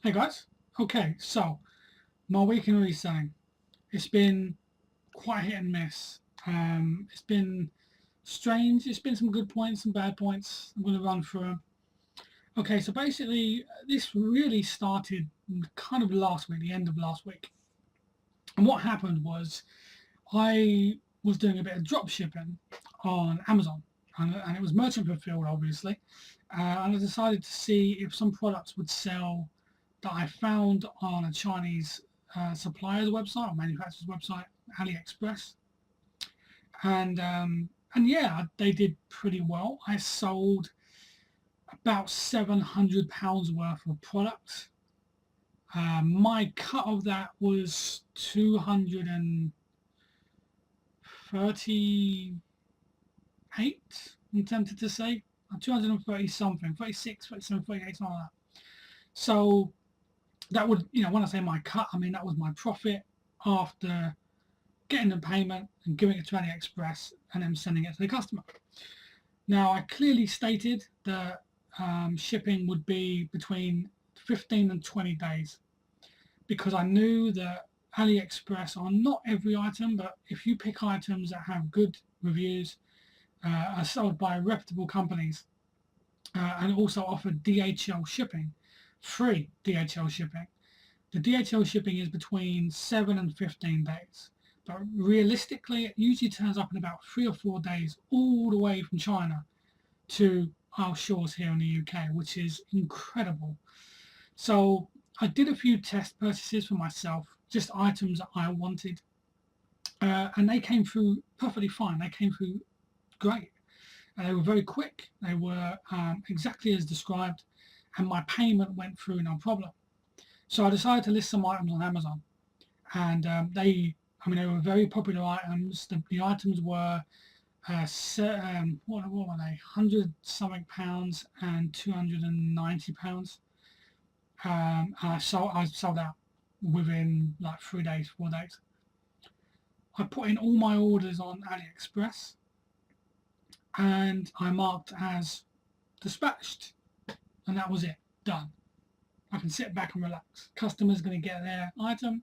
Hey guys, okay, so my week in reselling, it's been quite hit and miss. It's been strange. It's been some good points, some bad points. I'm going to run through them. Okay, so basically, this really started kind of last week, the end of last week. And what happened was, I was doing a bit of drop shipping on Amazon, and it was merchant fulfilled, obviously. And I decided to see if some products would sell that I found on a Chinese supplier's website or manufacturer's website, AliExpress, and yeah, they did pretty well. I sold about £700 worth of product. My cut of that was 238. I'm tempted to say 230 something, 36, 37, 38, something like that. So that would, when I say my cut, I mean that was my profit after getting the payment and giving it to AliExpress and then sending it to the customer. Now, I clearly stated that shipping would be between 15 and 20 days because I knew that AliExpress, on not every item, but if you pick items that have good reviews, are sold by reputable companies, and also offered DHL shipping, free DHL shipping. The DHL shipping is between 7 and 15 days. But realistically, it usually turns up in about 3 or 4 days, all the way from China to our shores here in the UK, which is incredible. So I did a few test purchases for myself, just items that I wanted, and they came through perfectly fine. They came through great. They were very quick. They were exactly as described, and my payment went through no problem. So I decided to list some items on Amazon, and they were very popular items. The items were what were they? 100 something pounds and £290. And I sold out within like 3 days, 4 days. I put in all my orders on AliExpress, and I marked as dispatched, and that was it. Done. I can sit back and relax. Customer's going to get their item.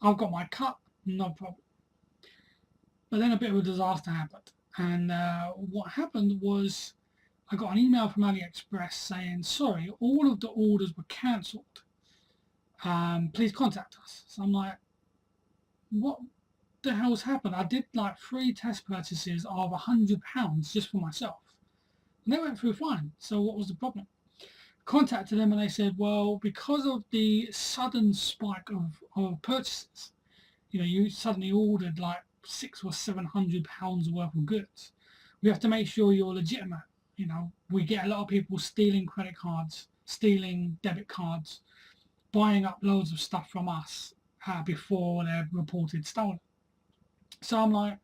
I've got my cut, no problem. But then a bit of a disaster happened. And what happened was I got an email from AliExpress saying, sorry, all of the orders were cancelled. Please contact us. So I'm like, what the hell's happened? I did like 3 test purchases of £100 just for myself. And they went through fine. So what was the problem? Contacted them and they said, well, because of the sudden spike of purchases, you suddenly ordered like £600 or £700 worth of goods. We have to make sure you're legitimate. We get a lot of people stealing credit cards, stealing debit cards, buying up loads of stuff from us before they're reported stolen. So I'm like,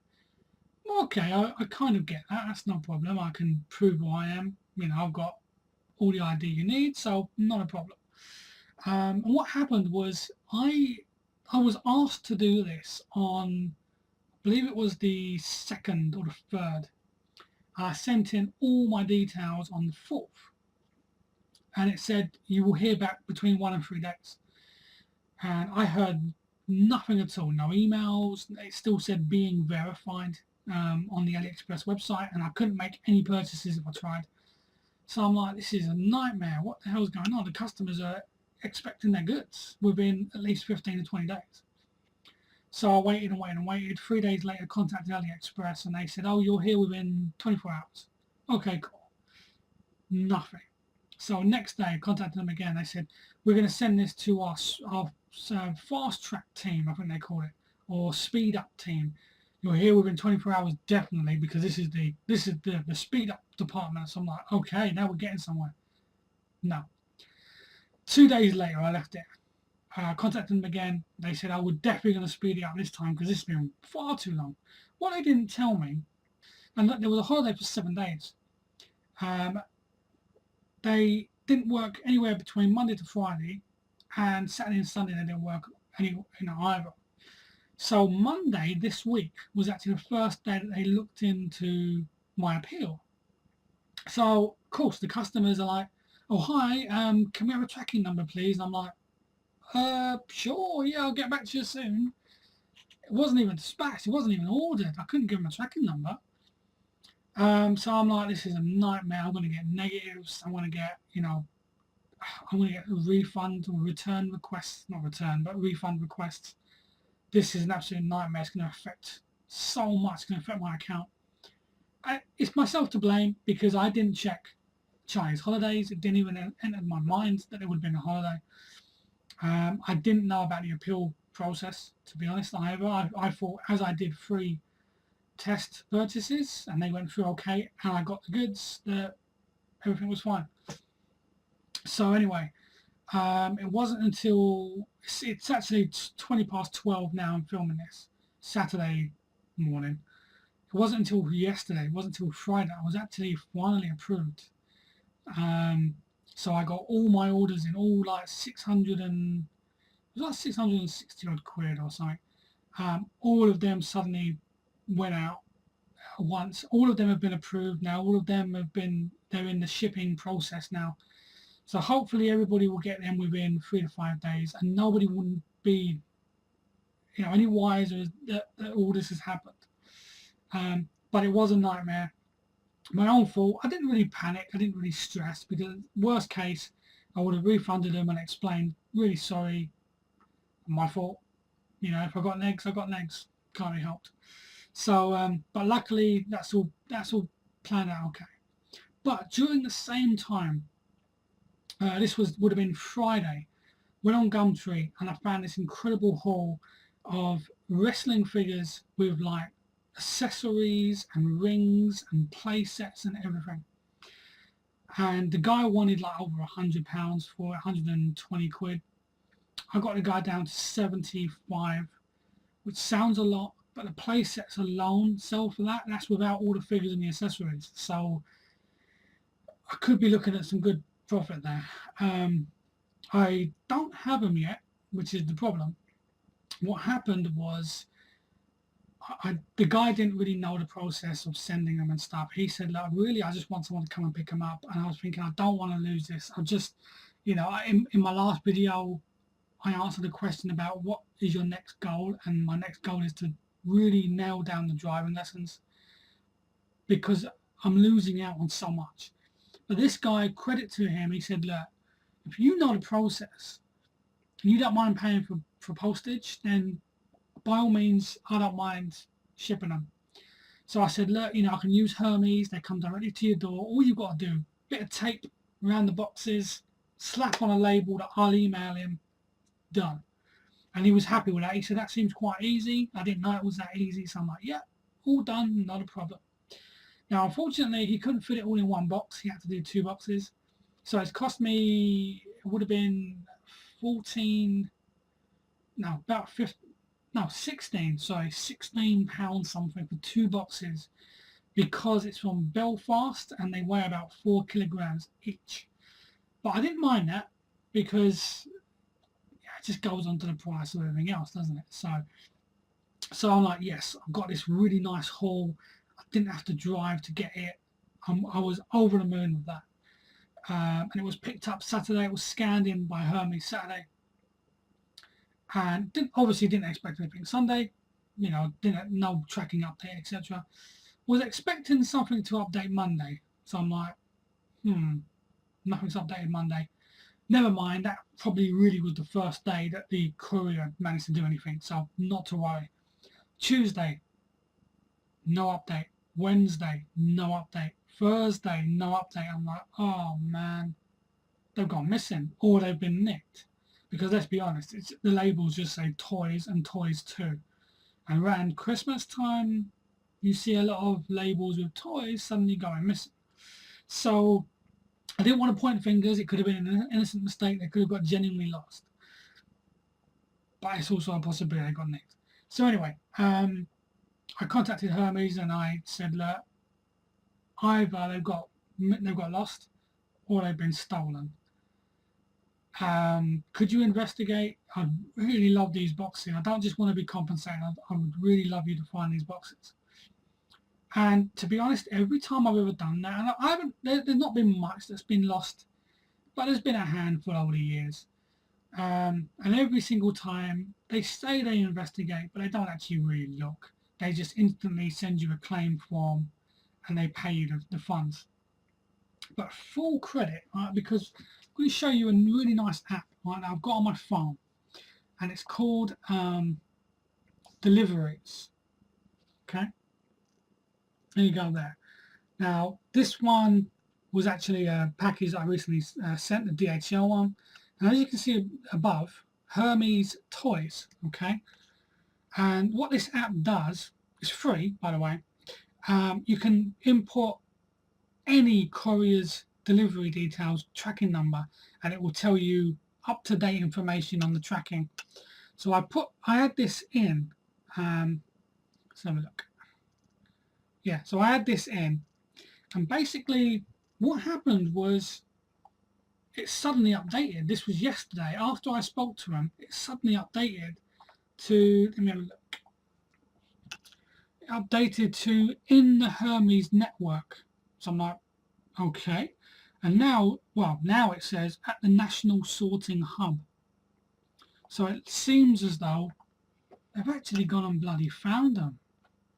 okay, I kind of get that. That's no problem. I can prove who I am. I've got all the ID you need, so not a problem. And what happened was I was asked to do this on, I believe it was the 2nd or the 3rd. I sent in all my details on the 4th, and it said you will hear back between 1 and 3 days. And I heard nothing at all, no emails. It still said being verified on the AliExpress website, and I couldn't make any purchases if I tried. So I'm like, this is a nightmare. What the hell's going on? The customers are expecting their goods within at least 15 to 20 days. So I waited and waited and waited. 3 days later, contacted AliExpress, and they said, oh, you're here within 24 hours. Okay, cool. Nothing. So next day, I contacted them again. They said, we're going to send this to our fast track team, I think they call it, or speed up team. You're here within 24 hours, definitely, because this is the speed up department. So I'm like, okay, now we're getting somewhere. No. 2 days later, I left it. Contacted them again. They said, we're definitely going to speed it up this time because this has been far too long. What they didn't tell me, and there was a holiday for 7 days. They didn't work anywhere between Monday to Friday, and Saturday and Sunday they didn't work either. So Monday this week was actually the first day that they looked into my appeal. So of course the customers are like, oh hi, can we have a tracking number please? And I'm like, Sure, yeah, I'll get back to you soon. It wasn't even dispatched, it wasn't even ordered. I couldn't give him a tracking number. So I'm like, this is a nightmare. I'm going to get negatives. I'm going to get, I'm going to get a refund or return requests, not return, but refund requests. This is an absolute nightmare. It's going to affect so much. It's going to affect my account. It's myself to blame because I didn't check Chinese holidays. It didn't even enter my mind that it would have been a holiday. I didn't know about the appeal process, to be honest, either. I thought as I did 3 test purchases and they went through okay and I got the goods, that everything was fine. So anyway, it wasn't until, it's actually 20 past 12 now. I'm filming this Saturday morning. It wasn't until yesterday, it wasn't until Friday, I was actually finally approved. So I got all my orders in, all like 600 and, it was like 660 odd quid or something. All of them suddenly went out once. All of them have been approved now. All of them have been, they're in the shipping process now. So hopefully everybody will get them within 3 to 5 days, and nobody wouldn't be, any wiser that all this has happened. But it was a nightmare. My own fault. I didn't really panic. I didn't really stress because worst case, I would have refunded them and explained, really sorry, my fault. If I got negs, I got negs. Can't be helped. So, but luckily that's all planned out okay. But during the same time, this would have been Friday, went on Gumtree and I found this incredible haul of wrestling figures with like accessories and rings and play sets and everything. And the guy wanted like over £100 for 120 quid. I got the guy down to 75, which sounds a lot, but the play sets alone sell for that. That's without all the figures and the accessories. So I could be looking at some good profit there. I don't have them yet, which is the problem. What happened was the guy didn't really know the process of sending them and stuff. He said, look, really, I just want someone to come and pick them up. And I was thinking, I don't want to lose this. I just, in my last video, I answered a question about what is your next goal, and my next goal is to really nail down the driving lessons because I'm losing out on so much. But this guy, credit to him, he said, look, if you know the process and you don't mind paying for postage, then by all means, I don't mind shipping them. So I said, look, I can use Hermes. They come directly to your door. All you've got to do, bit of tape around the boxes, slap on a label that I'll email him, done. And he was happy with that. He said, that seems quite easy. I didn't know it was that easy. So I'm like, yeah, all done, not a problem. Now, unfortunately, he couldn't fit it all in one box. He had to do 2 boxes. So it's cost me, it would have been 16 pounds something for 2 boxes because it's from Belfast and they weigh about 4 kilograms each. But I didn't mind that because it just goes on to the price of everything else, doesn't it? So I'm like, yes, I've got this really nice haul. I didn't have to drive to get it. I was over the moon with that. And it was picked up Saturday. It was scanned in by Hermes Saturday. And obviously didn't expect anything Sunday. No tracking update, etc. Was expecting something to update Monday. So I'm like, nothing's updated Monday. Never mind, that probably really was the first day that the courier managed to do anything, so not to worry. Tuesday, no update. Wednesday, no update. Thursday, no update. I'm like, oh man, they've gone missing or they've been nicked. Because let's be honest, the labels just say toys and toys too. And around Christmas time, you see a lot of labels with toys suddenly going missing. So I didn't want to point fingers. It could have been an innocent mistake. They could have got genuinely lost. But it's also a possibility they got nicked. So anyway, I contacted Hermes and I said, look, either they've got lost or they've been stolen. Could you investigate? I'd really love these boxes. I don't just want to be compensated. I would really love you to find these boxes. And to be honest, every time I've ever done that, and I haven't, there's not been much that's been lost, but there's been a handful over the years. And every single time they say they investigate, but they don't actually really look. They just instantly send you a claim form and they pay you the funds. But full credit, right, because I'm going to show you a really nice app, right, that I've got on my phone, and it's called Deliveries. Okay, there you go there. Now, this one was actually a package that I recently sent, the DHL one. And as you can see above, Hermes Toys, okay? And what this app does, is free, by the way. You can import any courier's delivery details, tracking number, and it will tell you up-to-date information on the tracking. So I had this in, let's have a look. Yeah, so I had this in, and basically what happened was it suddenly updated. This was yesterday. After I spoke to him, it suddenly updated to, let me have a look. It updated to in the Hermes network. So I'm like, okay. And now, well, now it says at the National Sorting Hub. So it seems as though they've actually gone and bloody found them.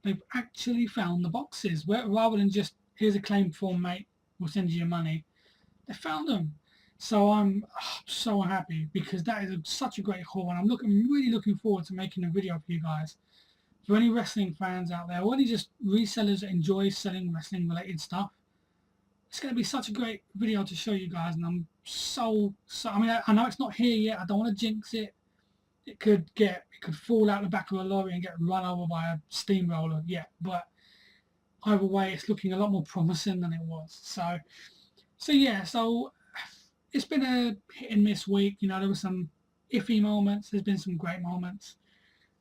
They've actually found the boxes. Rather than just, here's a claim form, mate, we'll send you your money. They found them. So I'm so happy because that is such a great haul, and I'm really looking forward to making a video for you guys. For any wrestling fans out there, or any just resellers that enjoy selling wrestling related stuff, it's going to be such a great video to show you guys, and I'm so I mean, I know it's not here yet. I don't want to jinx it. It could fall out the back of a lorry and get run over by a steamroller. Yeah, but either way, it's looking a lot more promising than it was. So yeah, so it's been a hit and miss week. You know, there were some iffy moments. There's been some great moments.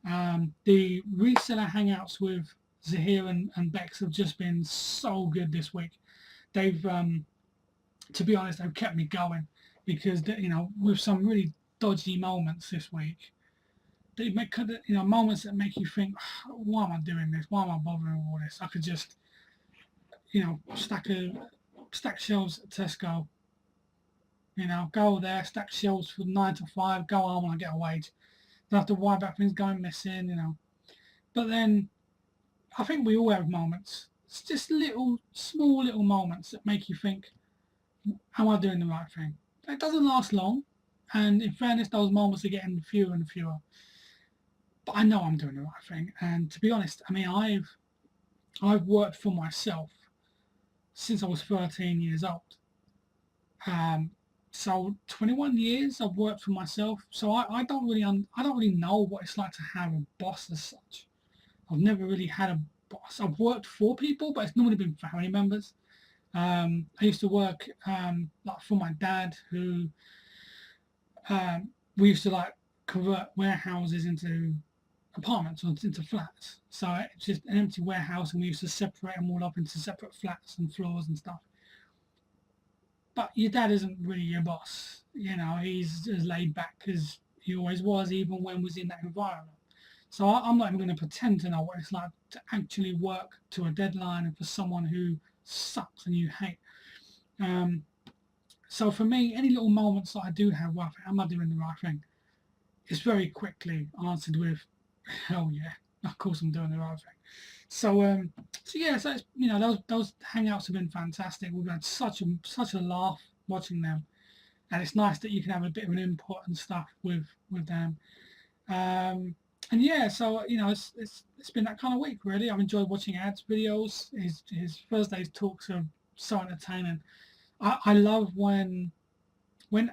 The reseller hangouts with Zahir and Bex have just been so good this week. They've, to be honest, they've kept me going because, you know, with some really dodgy moments this week, they make, you know, moments that make you think, why am I doing this? Why am I bothering with all this? I could just, you know, stack shelves at Tesco. You know, go there, stack shelves from 9 to 5, go home when I get a wage. Don't have to worry about things going missing, you know. But then, I think we all have moments. It's just small little moments that make you think, am I doing the right thing? It doesn't last long, and in fairness, those moments are getting fewer and fewer. But I know I'm doing the right thing, and to be honest, I mean, I've worked for myself since I was 13 years old. So 21 years I've worked for myself. So I don't really know what it's like to have a boss as such. I've never really had a boss. I've worked for people, but it's normally been family members. I used to work like for my dad, who we used to like convert warehouses into apartments or into flats. So it's just an empty warehouse, and we used to separate them all up into separate flats and floors and stuff. But your dad isn't really your boss. You know, he's as laid back as he always was, even when he was in that environment. So I'm not even going to pretend to know what it's like to actually work to a deadline and for someone who sucks and you hate. So for me, any little moments that I do have, well, am I doing the right thing? It's very quickly answered with, hell yeah, of course I'm doing the right thing. So yeah, so it's, you know, those hangouts have been fantastic. We've had such a laugh watching them, and it's nice that you can have a bit of an input and stuff with them. And yeah, so you know, it's been that kind of week really. I've enjoyed watching Ad's videos. His Thursday's talks are so entertaining. I love when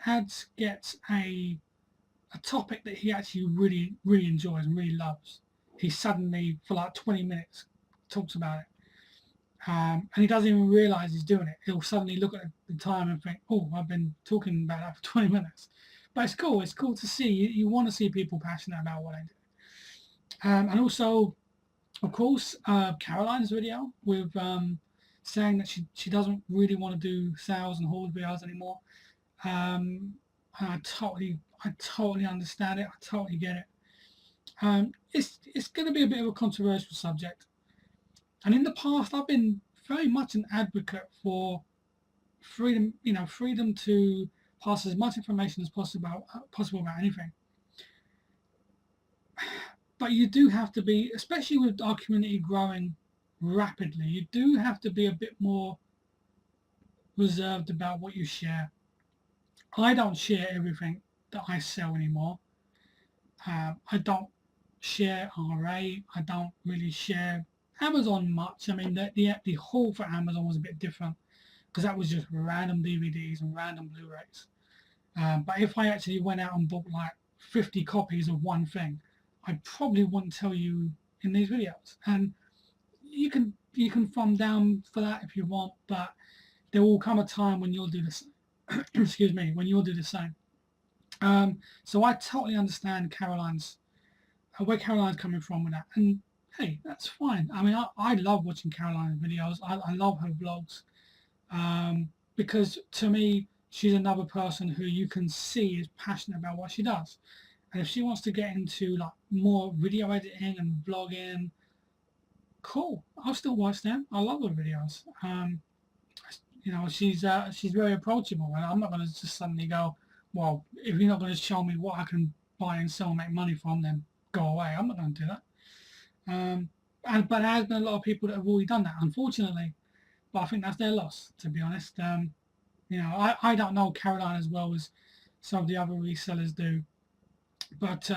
Ads gets a topic that he actually really enjoys and really loves. He suddenly for like 20 minutes talks about it. And he doesn't even realise he's doing it. He'll suddenly look at the time and think, oh, I've been talking about that for 20 minutes. But it's cool. It's cool to see. You want to see people passionate about what they do. And also, of course, Caroline's video with saying that she doesn't really want to do sales and haul videos anymore. And I totally understand it. I totally get it. It's going to be a bit of a controversial subject. And in the past, I've been very much an advocate for freedom, you know, freedom to pass as much information as possible about anything. But you do have to be, especially with our community growing rapidly, you do have to be a bit more reserved about what you share. I don't share everything that I sell anymore. I don't share RA. I don't really share Amazon much. I mean, the haul for Amazon was a bit different because that was just random DVDs and random Blu-rays. But if I actually went out and bought like 50 copies of one thing, I probably wouldn't tell you in these videos. And you can thumb down for that if you want, but there will come a time when you'll do this. Excuse me, when you'll do the same. So I totally understand where Caroline's coming from with that, and hey, that's fine. I mean, I love watching Caroline's videos. I love her vlogs, because to me, she's another person who you can see is passionate about what she does. And if she wants to get into like more video editing and vlogging, cool. I'll still watch them. I love her videos. You know, she's very approachable, and I'm not going to just suddenly go, well, if you're not going to show me what I can buy and sell and make money from, then go away. I'm not going to do that. But there has been a lot of people that have already done that, unfortunately. But I think that's their loss, to be honest. You know, I don't know Caroline as well as some of the other resellers do, but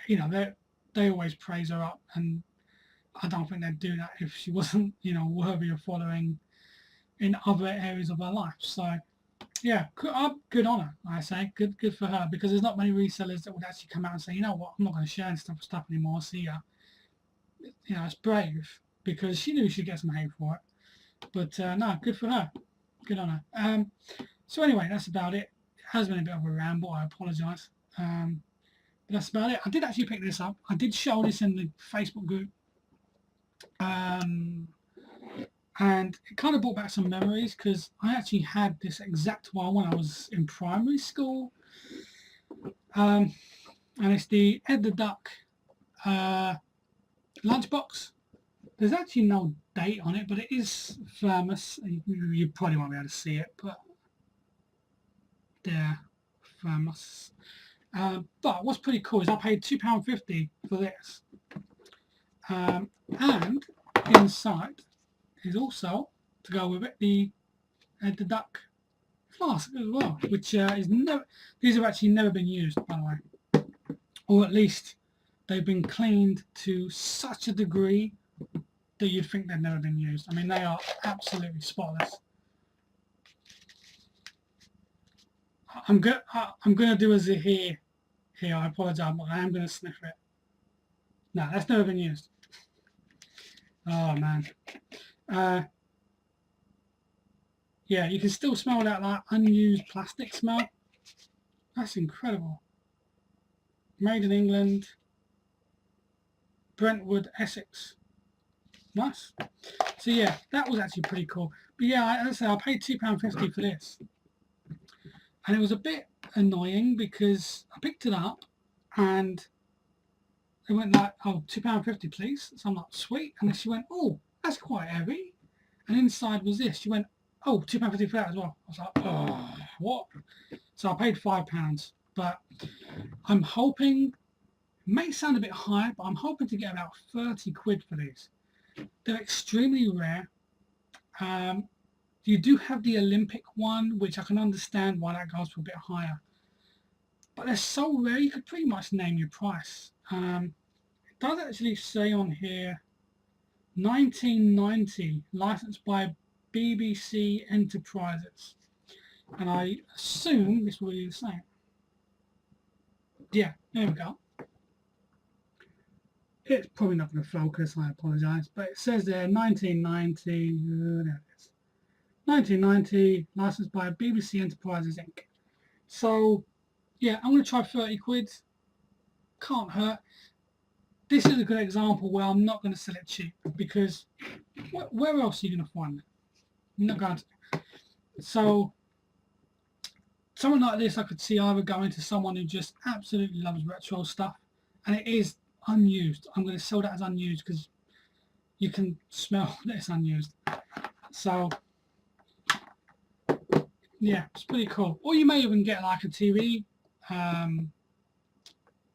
you know, they always praise her up, and I don't think they'd do that if she wasn't, you know, worthy of following in other areas of her life. So yeah, good on her, I say. Good for her, because there's not many resellers that would actually come out and say, you know what, I'm not going to share this stuff anymore. See ya. You know, it's brave, because she knew she'd get some hate for it. But no, good for her. Good on her. So anyway, that's about it. It has been a bit of a ramble. I apologise. But that's about it. I did actually pick this up. I did show this in the Facebook group. And it kind of brought back some memories, because I actually had this exact one when I was in primary school. And it's the Ed the Duck lunchbox. There's actually no date on it, but it is famous. You probably won't be able to see it, but they're famous. But what's pretty cool is I paid £2.50 for this. And inside is also, to go with it, the Duck flask as well, which is never. These have actually never been used, by the way, or at least they've been cleaned to such a degree that you'd think they've never been used. I mean, they are absolutely spotless. I'm gonna do a zahir here. I apologise, but I am gonna sniff it. No, that's never been used. Oh man. Yeah, you can still smell that like unused plastic smell. That's incredible. Made in England, Brentwood, Essex. Nice. So yeah, that was actually pretty cool. But yeah, as I say, I paid £2.50 for this, and it was a bit annoying because I picked it up and they went like, oh, £2.50 please. So I'm like, sweet. And then she went, oh, that's quite heavy. And inside was this. She went, oh, £2.50 for that as well. I was like, oh, what? So I paid £5. But I'm hoping, it may sound a bit high, but I'm hoping to get about 30 quid for these. They're extremely rare. You do have the Olympic one, which I can understand why that goes for a bit higher. But they're so rare, you could pretty much name your price. It does actually say on here, 1990, licensed by BBC Enterprises. And I assume this will be the same. Yeah, there we go. It's probably not going to focus, I apologise, but it says there 1990, there it is. 1990, licensed by BBC Enterprises Inc. So, yeah, I'm going to try 30 quid. Can't hurt. This is a good example where I'm not going to sell it cheap, because where else are you going to find it? I'm not going to. So, something like this I could see either going to someone who just absolutely loves retro stuff, and it is unused. I'm going to sell that as unused because you can smell that it's unused. So yeah, it's pretty cool. Or you may even get like a TV.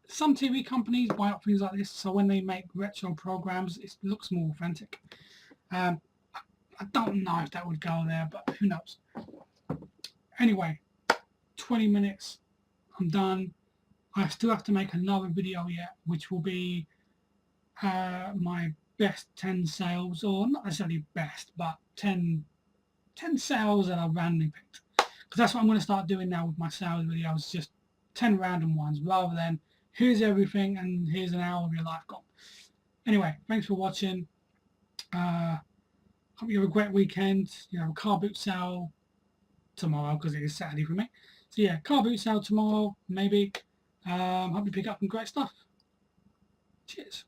Some TV companies buy up things like this, so when they make retro programs, it looks more authentic. I don't know if that would go there, but who knows. Anyway, 20 minutes, I'm done. I still have to make another video yet, which will be my best 10 sales, or not necessarily best, but 10 sales that I randomly picked. Because that's what I'm going to start doing now with my sales videos, just 10 random ones, rather than here's everything and here's an hour of your life gone. Anyway, thanks for watching. Hope you have a great weekend. You know, car boot sale tomorrow because it is Saturday for me. So yeah, car boot sale tomorrow, maybe. Hope you pick up some great stuff. Cheers.